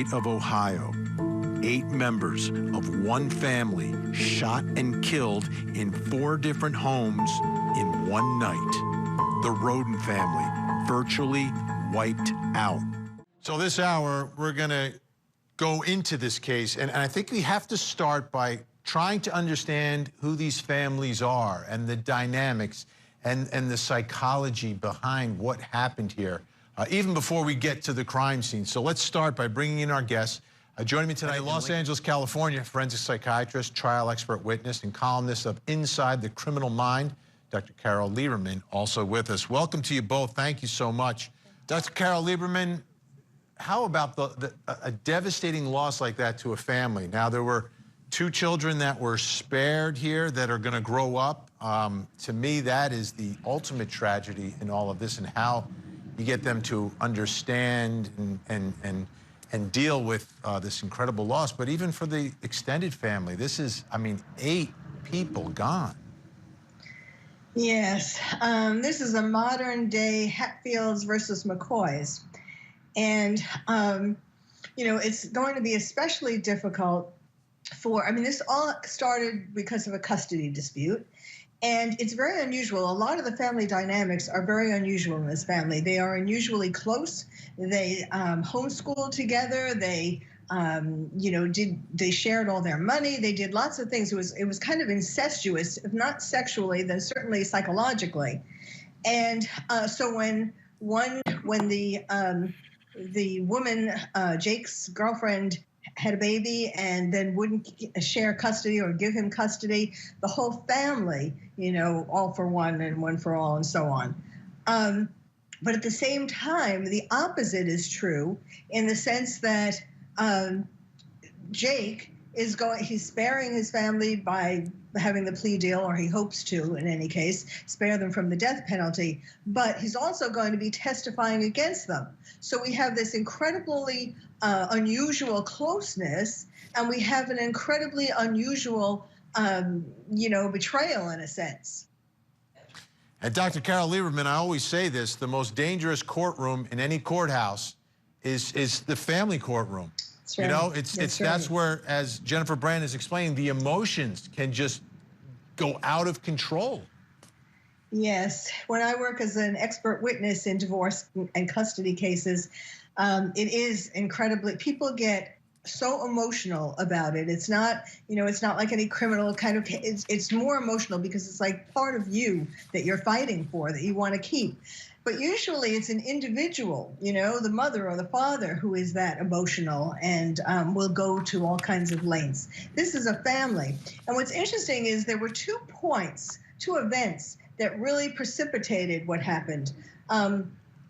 state of Ohio, 8 members of one family shot and killed in 4 different homes in one night. The Rhoden family virtually wiped out. So this hour, we're going to go into this case, and I think we have to start by trying to understand who these families are and the dynamics and the psychology behind what happened here, even before we get to the crime scene. So let's start by bringing in our guests. Joining me tonight, Los Angeles, California, forensic psychiatrist, trial expert witness, and columnist of Inside the Criminal Mind, Dr. Carole Lieberman, also with us. Welcome to you both. Thank you so much. Dr. Carole Lieberman, how about a devastating loss like that to a family? Now, there were 2 children that were spared here that are going to grow up. To me, that is the ultimate tragedy in all of this, and how you get them to understand and deal with this incredible loss. But even for the extended family, this is, I mean, 8 people gone. Yes, this is a modern day Hatfields versus McCoys. And, you know, it's going to be especially difficult for, I mean, this all started because of a custody dispute. And it's very unusual. A lot of the family dynamics are very unusual in this family. They are unusually close. They homeschooled together. They, you know, they shared all their money. They did lots of things. It was kind of incestuous, if not sexually, then certainly psychologically. And so when the woman, Jake's girlfriend, had a baby and then wouldn't share custody or give him custody, the whole family, you know, all for one and one for all and so on. But at the same time, the opposite is true in the sense that Jake he's sparing his family by having the plea deal, or he hopes to, in any case, spare them from the death penalty, but he's also going to be testifying against them. So we have this incredibly unusual closeness, and we have an incredibly unusual, you know, betrayal in a sense. And Dr. Carole Lieberman, I always say this, the most dangerous courtroom in any courthouse is the family courtroom. That's right. You know, that's where, as Jennifer Brand is explaining, the emotions can just go out of control. Yes. When I work as an expert witness in divorce and custody cases, it is incredibly, people get so emotional about it. It's not, you know, it's not like any criminal kind of case. It's more emotional because it's like part of you that you're fighting for, that you want to keep. But usually it's an individual, you know, the mother or the father who is that emotional and will go to all kinds of lengths. This is a family. And what's interesting is there were 2 events that really precipitated what happened.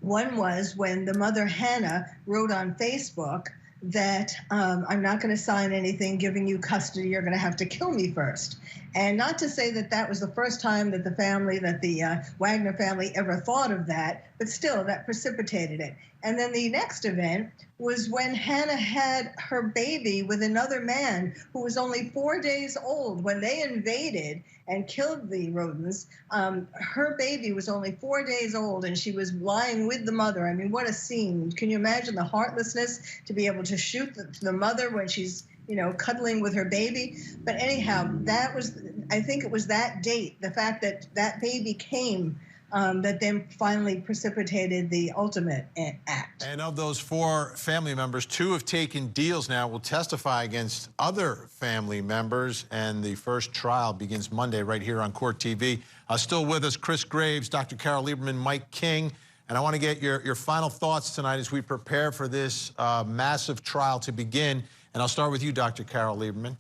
One was when the mother, Hannah, wrote on Facebook that I'm not going to sign anything giving you custody. You're going to have to kill me first. And not to say that that was the first time that the Wagner family ever thought of that, but still that precipitated it. And then the next event was when Hannah had her baby with another man who was only 4 days old. When they invaded and killed the Rhodens, her baby was only 4 days old and she was lying with the mother. I mean, what a scene. Can you imagine the heartlessness to be able to shoot the mother when she's, you know, cuddling with her baby? But anyhow, that was, I think it was that date, the fact that that baby came, that then finally precipitated the ultimate act. And of those 4 family members, 2 have taken deals now, will testify against other family members, and the first trial begins Monday right here on Court TV. Still with us, Chris Graves, Dr. Carole Lieberman, Mike King, and I want to get your final thoughts tonight as we prepare for this massive trial to begin. And I'll start with you, Dr. Carole Lieberman.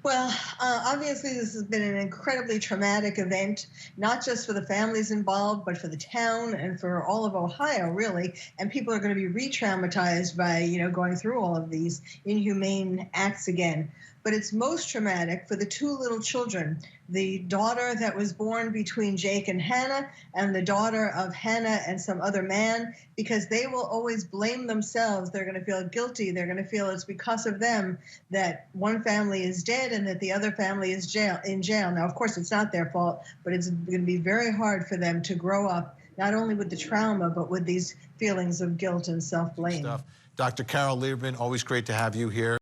Well, obviously this has been an incredibly traumatic event, not just for the families involved, but for the town and for all of Ohio, really. And people are going to be re-traumatized by, you know, going through all of these inhumane acts again. But it's most traumatic for the 2 little children, the daughter that was born between Jake and Hannah, and the daughter of Hannah and some other man, because they will always blame themselves. They're going to feel guilty. They're going to feel it's because of them that one family is dead and that the other family is in jail. Now, of course, it's not their fault, but it's going to be very hard for them to grow up, not only with the trauma, but with these feelings of guilt and self-blame. Dr. Carole Lieberman, always great to have you here.